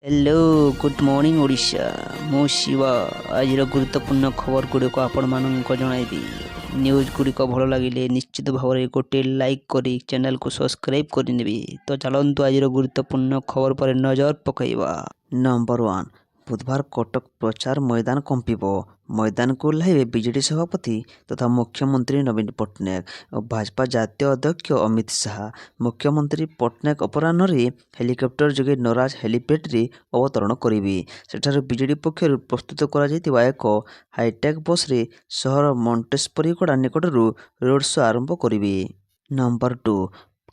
Hello good morning Odisha मु शिवा आज गुरुत्वपूर्ण खबर गुड़िक आपण मानक जनइबी न्यूज गुड़िक भल लगे निश्चित भाव में गोटे लाइक करी चैनल को सब्सक्राइब करनेबी। तो चलतु आज गुरुत्वपूर्ण खबर पर नजर पकईवा। नंबर 1 बुधवार कटक प्रचार मैदान कंपिब। मैदान को ओह्लाइबे बीजेडी सभापति तथा मुख्यमंत्री नवीन पट्टनायक और भाजपा जातीय अध्यक्ष अमित शाह। मुख्यमंत्री पट्टनायक अपराह्न हेलिकप्टर जोगे नराज हेलीपैड रे अवतरण करेंगे। सेठार बीजेडी पक्षर प्रस्तुत करा एक हाईटेक बस रे सहर मॉन्टेस्परीगड़ा निकटरू रोड शो आरंभ करेंगे। नंबर 2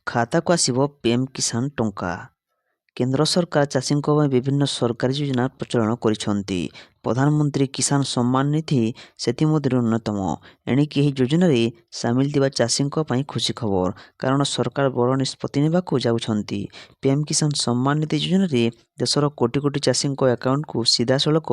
खाता को आसिब पीएम किसान टंका। केंद्र सरकार चाषी विभिन्न सरकारी योजना प्रचलन करिसेंती। प्रधानमंत्री किसान सम्मान निधि सेमध्य अन्यतम। एणिकी योजन सामिल थिबा चाषी खुशी खबर, कारण सरकार बड़ निष्पत्ति नेबाकू जाउछंती। पीएम किसान सम्मान निधि योजन देशर कोटी कोटी चाषी अकाउंट को सीधा सड़क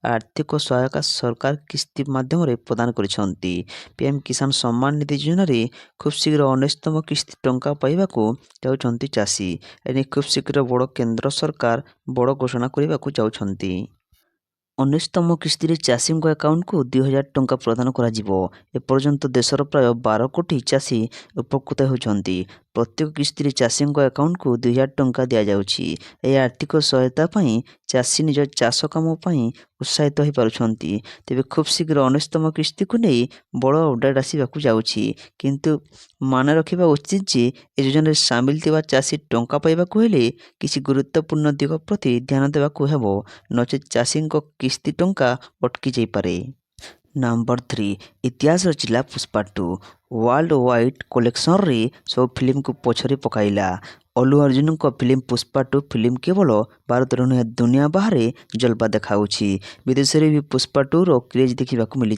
आर्थिक सहायता सरकार किस्ती माध्यम प्रदान करिसेंती। पीएम किसान सम्मान निधि योजन खूब शीघ्र 19तम किस्ती टंका पाइबाकू जाउछंती चाषी। एने खूब शीघ्र बड़ केंद्र सरकार बड़ घोषणा करने जाउछंती। 19तम किस्ती चाषी अकाउंट को 2000 टंका प्रदान करा। एपर्यंत देशर प्राय 12 कोटी चाषी उपकृत होती। प्रत्येक किस्ती चाषी अकाउंट को 2000 टंका दि जाउछि। यह आर्थिक सहायता पाई चाषी निज चाष काम उत्साहित हो पारुछंती। तेबे खूब शीघ्र 19तम किस्ती को नहीं बड़ अपडेट आसवाक जाउछि, किंतु मान रखा उचित जे योजन सामिल थिबा चाषी टंका पाइबाकू हेले किसी गुरुत्वपूर्ण दिग प्रति ध्यान देबाकू हेबो, नचेत चाषी किस्ती टंका अटकी जाई पारे। नंबर 3 इतिहास रचिला पुष्पा 2 वर्ल्ड वाइड कलेक्शन रे सब फिल्म को पछरे पकाइला। अल्लू अर्जुन को फिल्म पुष्पा 2 फिल्म केवल भारत नुहे दुनिया बाहर जलवा देखाउछि। विदेश में भी पुष्पा 2 रो क्रेज देखा मिली।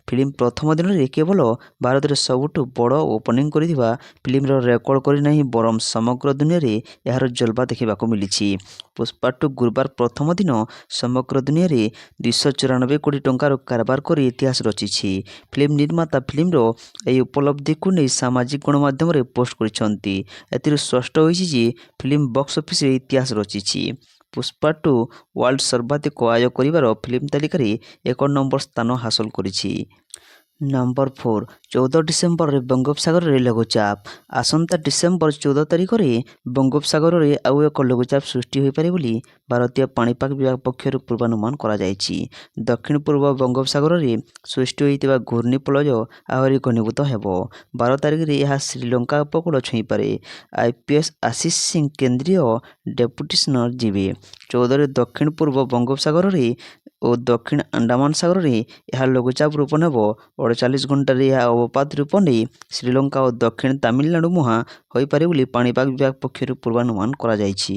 फिल्म प्रथम दिन में केवल भारत में सबुठ बड़ ओपनिंग करिथिबा फिल्म रो रेकर्ड करना बरम समग्र दुनिया रे यार जलवा देखा मिली। पुष्पा 2 गुरुवार प्रथम दिन समग्र दुनिया रे 294 कोटी टंकार कारबार कर इतिहास रचिछि। फिल्म निर्माता फिल्म रो यह उपलब्धि को नहीं सामाजिक गणमाध्यम रे पोस्ट करिसेंती। एथिर स्पष्ट होइछि जे फिल्म बॉक्स ऑफिस रे इतिहास रचिछि। पुष्पा 2 वर्ल्ड सर्वाधिक आय करिवार फिल्म तालिका रे 1 नंबर स्थान हासिल करिछि। नंबर 4 14 डिसेम्बर रे बंगोपसागर रे लघुचाप। आसंता डिसेम्बर 14 तारिख रे बंगोपसागर रे आउ एक लघुचाप सृष्टि हो पारे बोली भारतीय पाणीपाग विभाग पक्षर पूर्वानुमान करा जायछि। दक्षिण पूर्व बंगोपसागर रे सृष्टि होइतिबा घूर्णिपलय आहरी घनीभूत हेबो। 12 तारिख रे यह श्रीलंका उपकूल छुई पारे। आईपीएस आशीष सिंह केंद्रीय डेपुटेशनर जीवे। 14 रे दक्षिण पूर्व बंगोपसागर रे और दक्षिण अंडमान सागर रे यह लघुचाप रूप नेब। 48 घंटा यह अवपात रूप नहीं श्रीलंका और दक्षिण तमिलनाडु मुहां हो पारे बोली पाणीपाग विभाग पक्षर पूर्वानुमान करा जायछि।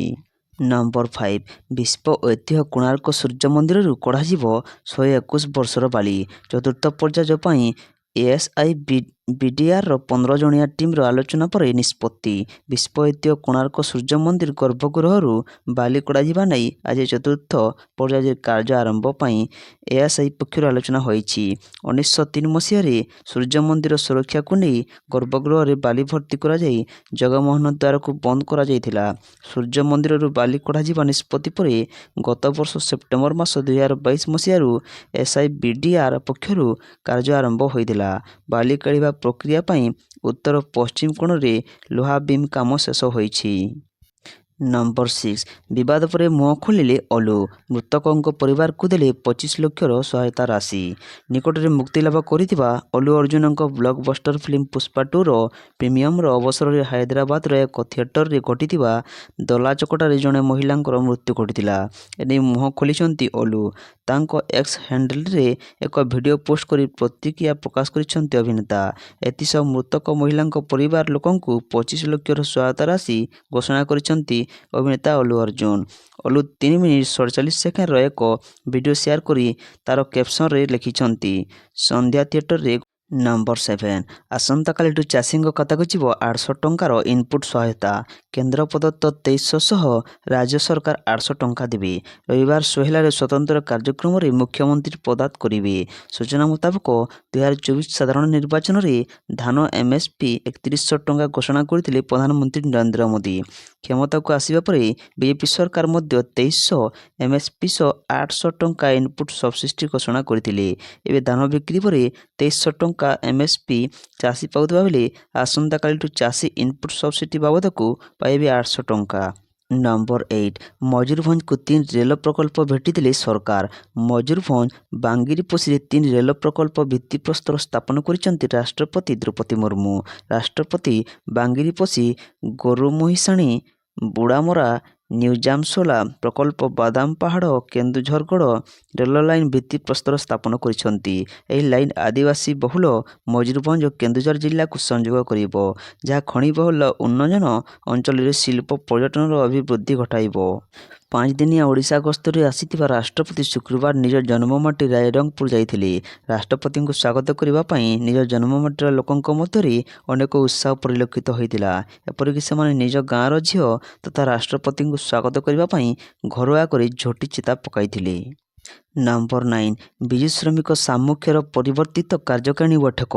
नंबर 5 विश्व ऐतिह्य कोणार्क सूर्य मंदिर कढ़ा 121 वर्षर बाली। चतुर्थ पर्याय एएसआई बीडीआर 15 जणिया टीम आलोचना पर निष्पत्ति। विश्व ऐतिह्य कोणार्क सूर्य मंदिर गर्भगृह बाली कड़ा नहीं आज चतुर्थ पर्याय कार्य आरंभ पाई एएसआई पक्षर आलोचना होइछि। 1903 मसीह सूर्य मंदिर सुरक्षा को नहीं गर्भगृह रे बाली भर्ती करा जाई जगमोहन द्वार को बंद करा जाइथिला। सूर्य मंदिर बाली कढ़ा निष्पत्ति पर गत वर्ष सेप्टेम्बर मास 2022 मसीह एसआई बीडीआर पक्षर कार्य आरंभ होइथिला। बाली काढ़ा प्रक्रिया पाई उत्तर पश्चिम कोण रे लोहा बीम काम शेष होइछि। नंबर 6 विवाद पर मुह खोलिले अल्लू। मृतकों परिवार को देले 25 लक्षर सहायता राशि। निकट में मुक्तिलाभ करिथिबा अल्लू अर्जुन ब्लॉकबस्टर फिल्म पुष्पा 2 रो प्रीमियम अवसर में हैदराबाद एक थिएटर रे घटिथिबा दला चकटारे जड़े महिला मृत्यु घटिथिला। एने मुह खोलिछंती अल्लू। तांको एक्स हैंडल रे एक वीडियो पोस्ट कर प्रतिक्रिया प्रकाश करिछंती अभिनेता। एतिसह मृतक महिला परिवार लोकंकु 25 लक्षर सहायता राशि घोषणा करिछंती अभिनेता अल्लू अर्जुन। अल्लू 3 मिनिट 47 सेकेंड एक वीडियो शेयर करी तार कैप्शन रे लिखिछंती संध्या थिएटर रे ନମ୍ବର 7 ଆସନ୍ତାକାଲିଠୁ ଚାଷୀଙ୍କ ଖାତାକୁ ଯିବ 800 ଟଙ୍କାର ଇନପୁଟ୍ ସହାୟତା। କେନ୍ଦ୍ର ପ୍ରଦତ୍ତ 2300 ସହ ରାଜ୍ୟ ସରକାର 800 ଟଙ୍କା ଦେବେ। ରବିବାର ସୋହେଲାରେ ସ୍ୱତନ୍ତ୍ର କାର୍ଯ୍ୟକ୍ରମରେ ମୁଖ୍ୟମନ୍ତ୍ରୀ ପ୍ରଦାନ କରିବେ। ସୂଚନା ମୁତାବକ 2024 ସାଧାରଣ ନିର୍ବାଚନରେ ଧାନ MSP 3100 ଟଙ୍କା ଘୋଷଣା କରିଥିଲେ ପ୍ରଧାନମନ୍ତ୍ରୀ ନରେନ୍ଦ୍ର ମୋଦି। କ୍ଷମତାକୁ ଆସିବା ପରେ ବିଜେପି ସରକାର ମଧ୍ୟ 2300 MSP ସହ 800 ଟଙ୍କା ଇନପୁଟ୍ ସବସିଡି ଘୋଷଣା କରିଥିଲେ। ଏବେ ଧାନ ବିକ୍ରି ପରେ 2300 ଟଙ୍କା MSP ଚାଷୀ ପାଉଥିବା ବେଳେ ଆସନ୍ତାକାଲିଠୁ ଚାଷୀ ଇନପୁଟ୍ ସବସିଡି ବାବଦକୁ ପାଇବେ 800 ଟଙ୍କା। ନମ୍ବର 8 ମୟୂରଭଞ୍ଜକୁ 3 ରେଳ ପ୍ରକଳ୍ପ ଭେଟିଥିଲେ ସରକାର। ମୟୂରଭଞ୍ଜ ବାଙ୍ଗିରିପୋଷିରେ 3 ରେଳ ପ୍ରକଳ୍ପ ଭିତ୍ତିପ୍ରସ୍ତର ସ୍ଥାପନ କରିଛନ୍ତି ରାଷ୍ଟ୍ରପତି ଦ୍ରୌପଦୀ ମୁର୍ମୁ। ରାଷ୍ଟ୍ରପତି ବାଙ୍ଗିରିପୋଷି, ଗୋରୁମହିଷାଣୀ, ବୁଢ଼ାମରା, ନିଉଜାମସୋଲା ପ୍ରକଳ୍ପ, ବାଦାମପାହାଡ଼, କେନ୍ଦୁଝରଗଡ଼ ରେଳ ଲାଇନ୍ ଭିତ୍ତିପ୍ରସ୍ତର ସ୍ଥାପନ କରିଛନ୍ତି। ଏହି ଲାଇନ୍ ଆଦିବାସୀ ବହୁଳ ମୟୂରଭଞ୍ଜ ଓ କେନ୍ଦୁଝର ଜିଲ୍ଲାକୁ ସଂଯୋଗ କରିବ, ଯାହା ଖଣି ବହୁଳ ଉନ୍ନୟନ ଅଞ୍ଚଳରେ ଶିଳ୍ପ ପର୍ଯ୍ୟଟନର ଅଭିବୃଦ୍ଧି ଘଟାଇବ। 5 ଦିନିଆ ଓଡ଼ିଶା ଗସ୍ତରେ ଆସିଥିବା ରାଷ୍ଟ୍ରପତି ଶୁକ୍ରବାର ନିଜ ଜନ୍ମମାଟି ରାଇରଙ୍ଗପୁର ଯାଇଥିଲେ। ରାଷ୍ଟ୍ରପତିଙ୍କୁ ସ୍ୱାଗତ କରିବା ପାଇଁ ନିଜ ଜନ୍ମମାଟିର ଲୋକଙ୍କ ମଧ୍ୟରେ ଅନେକ ଉତ୍ସାହ ପରିଲକ୍ଷିତ ହୋଇଥିଲା। ଏପରିକି ସେମାନେ ନିଜ ଗାଁର ଝିଅ ତଥା ରାଷ୍ଟ୍ରପତିଙ୍କୁ ସ୍ୱାଗତ କରିବା ପାଇଁ ଘରୁଆ କରି ଝୋଟି ଚିତା ପକାଇଥିଲେ। ନମ୍ବର 9 ବିଜୁ ଶ୍ରମିକ ସାମ୍ମୁଖ୍ୟର ପରିବର୍ତ୍ତିତ କାର୍ଯ୍ୟକାରିଣୀ ବୈଠକ।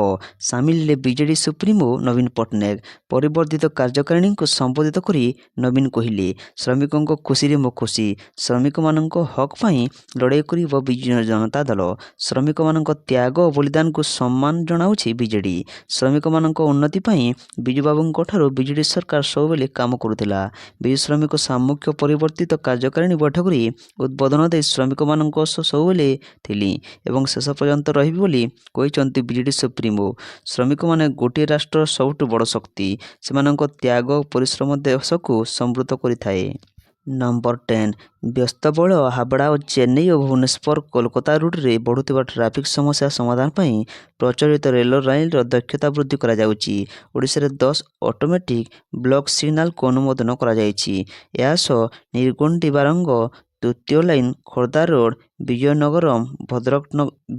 ସାମିଲ ହେଲେ ବିଜେଡି ସୁପ୍ରିମୋ ନବୀନ ପଟ୍ଟନାୟକ। ପରିବର୍ଦ୍ଧିତ କାର୍ଯ୍ୟକାରିଣୀଙ୍କୁ ସମ୍ବୋଧିତ କରି ନବୀନ କହିଲେ, ଶ୍ରମିକଙ୍କ ଖୁସିରେ ମୋ ଖୁସି। ଶ୍ରମିକମାନଙ୍କ ହକ୍ ପାଇଁ ଲଢ଼େଇ କରିବ ବିଜୁ ଜନତା ଦଳ। ଶ୍ରମିକମାନଙ୍କ ତ୍ୟାଗ ଓ ବଳିଦାନକୁ ସମ୍ମାନ ଜଣାଉଛି ବିଜେଡି। ଶ୍ରମିକମାନଙ୍କ ଉନ୍ନତି ପାଇଁ ବିଜୁବାବୁଙ୍କ ଠାରୁ ବିଜେଡି ସରକାର ସବୁବେଳେ କାମ କରୁଥିଲା। ବିଜୁ ଶ୍ରମିକ ସାମ୍ମୁଖ୍ୟ ପରିବର୍ତ୍ତିତ କାର୍ଯ୍ୟକାରିଣୀ ବୈଠକରେ ଉଦ୍ବୋଧନ ଦେଇ ଶ୍ରମିକମାନଙ୍କ ସହ ସବୁବେଳେ ଥିଲି ଏବଂ ଶେଷ ପର୍ଯ୍ୟନ୍ତ ରହିବି ବୋଲି କହିଛନ୍ତି ବିଜେଡି ସୁପ୍ରିମୋ। ଶ୍ରମିକମାନେ ଗୋଟିଏ ରାଷ୍ଟ୍ରର ସବୁଠୁ ବଡ଼ ଶକ୍ତି। ସେମାନଙ୍କ ତ୍ୟାଗ ଓ ପରିଶ୍ରମ ଦେଶକୁ ସମୃଦ୍ଧ କରିଥାଏ। ନମ୍ବର 10 ବ୍ୟସ୍ତବହୁଳ ହାବଡ଼ା ଓ ଚେନ୍ନାଇ ଓ ଭୁବନେଶ୍ୱର କୋଲକାତା ରୁଟ୍ରେ ବଢ଼ୁଥିବା ଟ୍ରାଫିକ୍ ସମସ୍ୟା ସମାଧାନ ପାଇଁ ପ୍ରଚଳିତ ରେଳ ଲାଇନ୍ର ଦକ୍ଷତା ବୃଦ୍ଧି କରାଯାଉଛି। ଓଡ଼ିଶାରେ 10 ଅଟୋମେଟିକ୍ ବ୍ଲକ ସିଗ୍ନାଲକୁ ଅନୁମୋଦନ କରାଯାଇଛି। ଏହା ସହ ନିରଗୁଣ୍ଡି ବାରଙ୍ଗ ତୃତୀୟ ଲାଇନ୍, ଖୋର୍ଦ୍ଧା ରୋଡ଼, ବିଜୟନଗରମ ଭଦ୍ରକ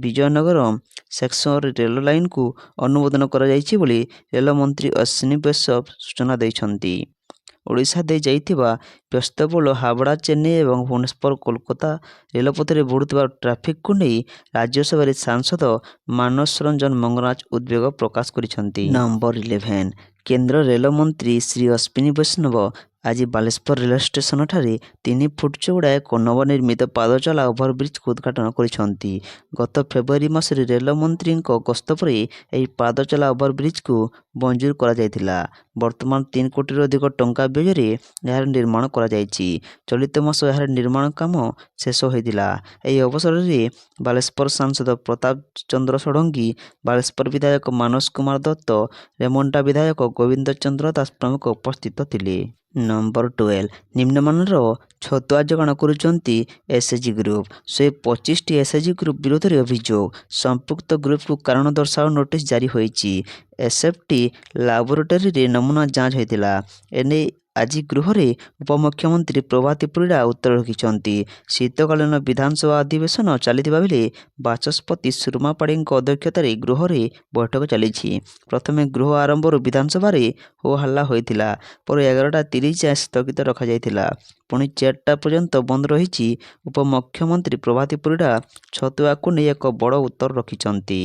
ବିଜୟନଗରମ ସେକ୍ସନରେ ରେଳ ଲାଇନ୍କୁ ଅନୁମୋଦନ କରାଯାଇଛି ବୋଲି ରେଳମନ୍ତ୍ରୀ ଅଶ୍ୱିନୀ ବୈଷ୍ଣବ ସୂଚନା ଦେଇଛନ୍ତି। ଓଡ଼ିଶା ଦେଇ ଯାଇଥିବା ବ୍ୟସ୍ତବହୁଳ ହାବଡ଼ା, ଚେନ୍ନାଇ ଏବଂ ଭୁବନେଶ୍ୱର କୋଲକାତା ରେଳପଥରେ ବଢ଼ୁଥିବା ଟ୍ରାଫିକ୍କୁ ନେଇ ରାଜ୍ୟସଭାରେ ସାଂସଦ ମାନସ ରଞ୍ଜନ ମଙ୍ଗରାଜ ଉଦ୍ବେଗ ପ୍ରକାଶ କରିଛନ୍ତି। ନମ୍ବର 11 କେନ୍ଦ୍ର ରେଳମନ୍ତ୍ରୀ ଶ୍ରୀ ଅଶ୍ୱିନୀ ବୈଷ୍ଣବ ଆଜି ବାଲେଶ୍ୱର ରେଳ ଷ୍ଟେସନଠାରେ 3 ଫୁଟ ଚଉଡ଼ା ଏକ ନବନିର୍ମିତ ପାଦଚଲା ଓଭରବ୍ରିଜ୍କୁ ଉଦ୍ଘାଟନ କରିଛନ୍ତି। ଗତ ଫେବୃଆରୀ ମାସରେ ରେଳମନ୍ତ୍ରୀଙ୍କ ଗସ୍ତ ପରେ ଏହି ପାଦଚଲା ଓଭରବ୍ରିଜ୍କୁ ମଞ୍ଜୁର କରାଯାଇଥିଲା। ବର୍ତ୍ତମାନ 3 କୋଟିରୁ ଅଧିକ ଟଙ୍କା ବ୍ୟୟରେ ଏହାର ନିର୍ମାଣ କରାଯାଇଛି। ଚଳିତ ମାସ ଏହାର ନିର୍ମାଣ କାମ ଶେଷ ହୋଇଥିଲା। ଏହି ଅବସରରେ ବାଲେଶ୍ୱର ସାଂସଦ ପ୍ରତାପ ଚନ୍ଦ୍ର ଷଡ଼ଙ୍ଗୀ, ବାଲେଶ୍ୱର ବିଧାୟକ ମାନସ କୁମାର ଦତ୍ତ, ରେମଣ୍ଡା ବିଧାୟକ ଗୋବିନ୍ଦ ଚନ୍ଦ୍ର ଦାସ ପ୍ରମୁଖ ଉପସ୍ଥିତ ଥିଲେ। ନମ୍ବର 12 ନିମ୍ନମାନର ଛତୁଆ ଯୋଗାଣ କରୁଛନ୍ତି ଏସ୍ଏଚ୍ଜି ଗ୍ରୁପ। 125ଟି ଏସ୍ଏଚ୍ଜି ଗ୍ରୁପ ବିରୋଧରେ ଅଭିଯୋଗ। ସମ୍ପୃକ୍ତ ଗ୍ରୁପକୁ କାରଣ ଦର୍ଶାଅ ନୋଟିସ୍ ଜାରି ହୋଇଛି। ଏସ୍ଏଫ୍ଟି ଲାବୋରେଟୋରୀରେ ନମୁନା ଯାଞ୍ଚ ହୋଇଥିଲା। ଏନେଇ ଆଜି ଗୃହରେ ଉପମୁଖ୍ୟମନ୍ତ୍ରୀ ପ୍ରଭାତୀ ପରିଡ଼ା ଉତ୍ତର ରଖିଛନ୍ତି। ଶୀତକାଳୀନ ବିଧାନସଭା ଅଧିବେଶନ ଚାଲିଥିବା ବେଳେ ବାଚସ୍ପତି ସୁରମା ପାଢ଼ୀଙ୍କ ଅଧ୍ୟକ୍ଷତାରେ ଗୃହରେ ବୈଠକ ଚାଲିଛି। ପ୍ରଥମେ ଗୃହ ଆରମ୍ଭରୁ ବିଧାନସଭାରେ ହୋହାଲ୍ଲା ହୋଇଥିଲା। ପରେ 11:30 ଯାଏଁ ସ୍ଥଗିତ ରଖାଯାଇଥିଲା। ପୁଣି 4ଟା ପର୍ଯ୍ୟନ୍ତ ବନ୍ଦ ରହିଛି। ଉପମୁଖ୍ୟମନ୍ତ୍ରୀ ପ୍ରଭାତୀ ପରିଡ଼ା ଛତୁଆକୁ ନେଇ ଏକ ବଡ଼ ଉତ୍ତର ରଖିଛନ୍ତି।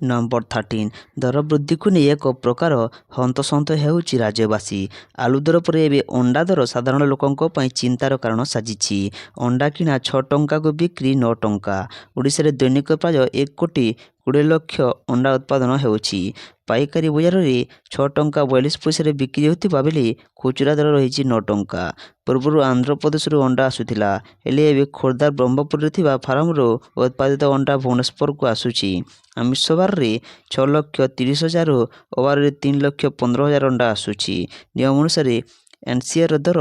ନମ୍ବର 13 ଦର ବୃଦ୍ଧିକୁ ନେଇ ଏକ ପ୍ରକାର ହନ୍ତସନ୍ତ ହେଉଛି ରାଜ୍ୟବାସୀ। ଆଳୁ ଦର ପରେ ଏବେ ଅଣ୍ଡା ଦର ସାଧାରଣ ଲୋକଙ୍କ ପାଇଁ ଚିନ୍ତାର କାରଣ ସାଜିଛି। ଅଣ୍ଡା କିଣା 6 ଟଙ୍କାକୁ ବିକ୍ରି 9 ଟଙ୍କା। ଓଡ଼ିଶାରେ ଦୈନିକ ପ୍ରାୟ 1,20,00,000 ଅଣ୍ଡା ଉତ୍ପାଦନ ହେଉଛି। ପାଇକାରୀ ବଜାରରେ 6 ଟଙ୍କା 42 ପଇସାରେ ବିକ୍ରି ହେଉଥିବା ବେଳେ ଖୁଚୁରା ଦର ରହିଛି 9 ଟଙ୍କା। ପୂର୍ବରୁ ଆନ୍ଧ୍ରପ୍ରଦେଶରୁ ଅଣ୍ଡା ଆସୁଥିଲା, ହେଲେ ଏବେ ଖୋର୍ଦ୍ଧା ବ୍ରହ୍ମପୁରରେ ଥିବା ଫାର୍ମରୁ ଉତ୍ପାଦିତ ଅଣ୍ଡା ଭୁବନେଶ୍ୱରକୁ ଆସୁଛି। ଆମିଷ ବାରରେ 6,30,000 ଓ ଅବାରରେ 3,15,000 ଅଣ୍ଡା ଆସୁଛି। ନିୟମ ଅନୁସାରେ ଏନ୍ସିଆର ଦର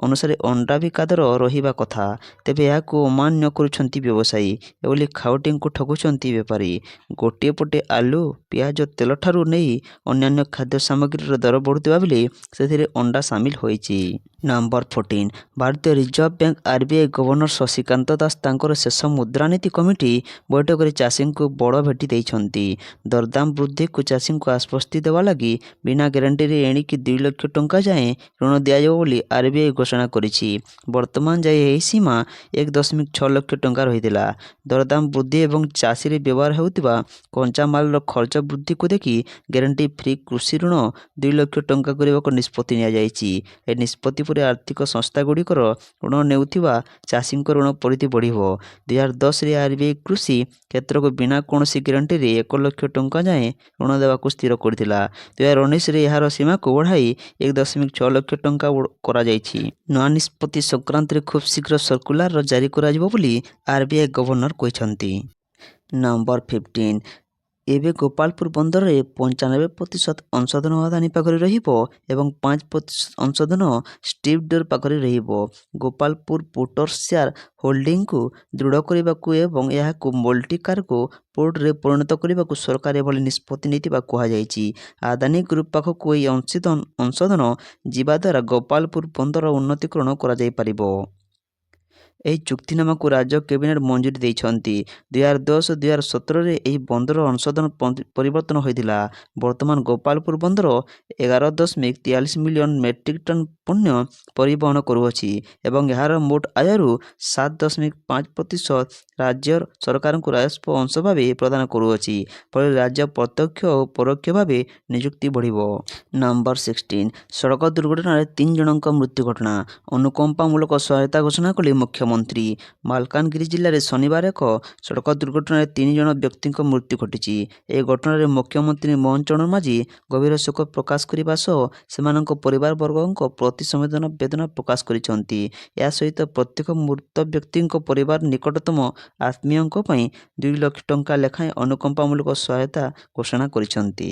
ଅନୁସାରେ ଅଣ୍ଡା ବିକା ଦର ରହିବା କଥା, ତେବେ ଏହାକୁ ଅମାନ୍ୟ କରୁଛନ୍ତି ବ୍ୟବସାୟୀ। ଏଭଳି ଖାଉଟିଙ୍କୁ ଠକୁଛନ୍ତି ବେପାରୀ। ଗୋଟିଏ ପଟେ ଆଲୁ, ପିଆଜ, ତେଲଠାରୁ ନେଇ ଅନ୍ୟାନ୍ୟ ଖାଦ୍ୟ ସାମଗ୍ରୀର ଦର ବଢ଼ୁଥିବା ବେଳେ ସେଥିରେ ଅଣ୍ଡା ସାମିଲ ହୋଇଛି। ନମ୍ବର 14 ଭାରତୀୟ reserve bank RBI governor Shashikanta Das ତାଙ୍କର ଶେଷ ମୁଦ୍ରାନୀତି କମିଟି ବୈଠକରେ ଚାଷୀଙ୍କୁ ବଡ଼ ଭେଟି ଦେଇଛନ୍ତି। ଦରଦାମ ବୃଦ୍ଧିକୁ ଚାଷୀଙ୍କୁ ଆଶ୍ୱସ୍ତି ଦେବା ଲାଗି ବିନା ଗ୍ୟାରେଣ୍ଟିରେ ଏଣିକି 2 ଲକ୍ଷ ଟଙ୍କା ଯାଏଁ ଋଣ ଦିଆଯିବ ବୋଲି ଆରବିଆଇ ଘୋଷଣା କରିଛି। ବର୍ତ୍ତମାନ ଯାଏଁ ଏହି ସୀମା 1.6 ଲକ୍ଷ ଟଙ୍କା ରହିଥିଲା। ଦରଦାମ ବୃଦ୍ଧି ଏବଂ ଚାଷୀରେ ବ୍ୟବହାର ହେଉଥିବା କଞ୍ଚାମାଲର ଖର୍ଚ୍ଚ ବୃଦ୍ଧିକୁ ଦେଖି ଗ୍ୟାରେଣ୍ଟି ଫ୍ରି କୃଷି ଋଣ 2 ଲକ୍ଷ ଟଙ୍କା କରିବାକୁ ନିଷ୍ପତ୍ତି ନିଆଯାଇଛି। ଏହି ନିଷ୍ପତ୍ତି ପରେ ଆର୍ଥିକ ସଂସ୍ଥାଗୁଡ଼ିକର ଋଣ ନେଉଥିବା ଚାଷୀଙ୍କ ଋଣ ପରିଧି ବଢ଼ିବ। 2010ରେ ଆରବିଆଇ କୃଷି କ୍ଷେତ୍ରକୁ ବିନା କୌଣସି ଗ୍ୟାରେଣ୍ଟିରେ 1 ଲକ୍ଷ ଟଙ୍କା ଯାଏଁ ଋଣ ଦେବାକୁ ସ୍ଥିର କରିଥିଲା। 2019ରେ ଏହାର ସୀମାକୁ ବଢ଼ାଇ 1.6 ଲକ୍ଷ ଟଙ୍କା କରାଯାଇଛି। ନୂଆ ନିଷ୍ପତ୍ତି ସଂକ୍ରାନ୍ତରେ ଖୁବ୍ ଶୀଘ୍ର ସର୍କୁଲାର ଜାରି କରାଯିବ ବୋଲି ଆରବିଆଇ ଗଭର୍ଣ୍ଣର କହିଛନ୍ତି। ନମ୍ବର 15 ଏବେ ଗୋପାଳପୁର ବନ୍ଦରରେ 95% ଅଂଶୋଧନ ଅଦାନୀ ପାଖରେ ରହିବ ଏବଂ 5% ଅଂଶୋଧନ ଷ୍ଟ୍ରିପଡୋର ପାଖରେ ରହିବ। ଗୋପାଳପୁର ପୋର୍ଟର ସେୟାର ହୋଲ୍ଡିଂକୁ ଦୃଢ଼ କରିବାକୁ ଏବଂ ଏହାକୁ ମଲ୍ଟି କାର୍ଗୋ ପୋର୍ଟରେ ପରିଣତ କରିବାକୁ ସରକାର ଏଭଳି ନିଷ୍ପତ୍ତି ନେଇଥିବା କୁହାଯାଇଛି। ଆଦାନୀ ଗ୍ରୁପ ପାଖକୁ ଏହି ଅଂଶୋଧନ ଯିବା ଦ୍ୱାରା ଗୋପାଳପୁର ବନ୍ଦରର ଉନ୍ନତୀକରଣ କରାଯାଇପାରିବ। ଏହି ଚୁକ୍ତିନାମାକୁ ରାଜ୍ୟ କ୍ୟାବିନେଟ୍ ମଞ୍ଜୁରୀ ଦେଇଛନ୍ତି। 2010-2017ରେ ଏହି ବନ୍ଦର ଅଂଶୋଧନ ପରିବର୍ତ୍ତନ ହୋଇଥିଲା। ବର୍ତ୍ତମାନ ଗୋପାଳପୁର ବନ୍ଦର 11.43 ମିଲିୟନ ମେଟ୍ରିକ ଟନ୍ ପଣ୍ୟ ପରିବହନ କରୁଅଛି ଏବଂ ଏହାର ମୋଟ ଆୟରୁ 7.5% ରାଜ୍ୟ ସରକାରଙ୍କୁ ରାଜସ୍ୱ ଅଂଶ ଭାବେ ପ୍ରଦାନ କରୁଅଛି। ଫଳରେ ରାଜ୍ୟ ପ୍ରତ୍ୟକ୍ଷ ଓ ପରୋକ୍ଷ ଭାବେ ନିଯୁକ୍ତି ବଢ଼ିବ। ନମ୍ବର 16 ସଡ଼କ ଦୁର୍ଘଟଣାରେ 3 ଜଣଙ୍କ ମୃତ୍ୟୁ ଘଟଣା ଅନୁକମ୍ପାମୂଳକ ସହାୟତା ଘୋଷଣା କଲେ ମୁଖ୍ୟମନ୍ତ୍ରୀ। ମାଲକାନଗିରି ଜିଲ୍ଲାରେ ଶନିବାର ଏକ ସଡ଼କ ଦୁର୍ଘଟଣାରେ 3 ଜଣ ବ୍ୟକ୍ତିଙ୍କ ମୃତ୍ୟୁ ଘଟିଛି। ଏହି ଘଟଣାରେ ମୁଖ୍ୟମନ୍ତ୍ରୀ ମୋହନ ଚରଣ ମାଝୀ ଗଭୀର ଶୋକ ପ୍ରକାଶ କରିବା ସହ ସେମାନଙ୍କ ପରିବାରବର୍ଗଙ୍କ ପ୍ରତି ସମବେଦନା ପ୍ରକାଶ କରିଛନ୍ତି। ଏହା ସହିତ ପ୍ରତ୍ୟେକ ମୃତ ବ୍ୟକ୍ତିଙ୍କ ପରିବାର ନିକଟତମ ଆତ୍ମୀୟଙ୍କ ପାଇଁ 2 ଲକ୍ଷ ଟଙ୍କା ଲେଖାଏଁ ଅନୁକମ୍ପାମୂଳକ ସହାୟତା ଘୋଷଣା କରିଛନ୍ତି।